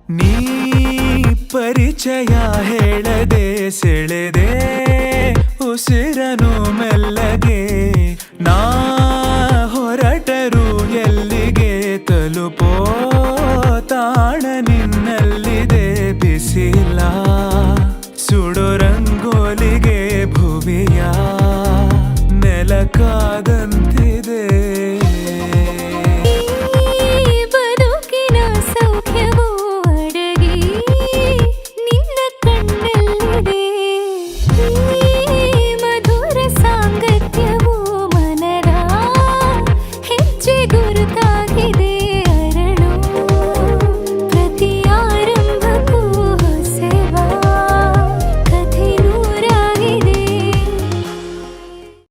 ನೀ ಪರಿಚಯ ಹೇಳದೆ ಸೆಳೆದೆ ಉಸಿರನು ಮೆಲ್ಲಗೆ ನಾ ಹೊರಟರು ಎಲ್ಲಿಗೆ ತಲುಪೋ ತಾಣನೆ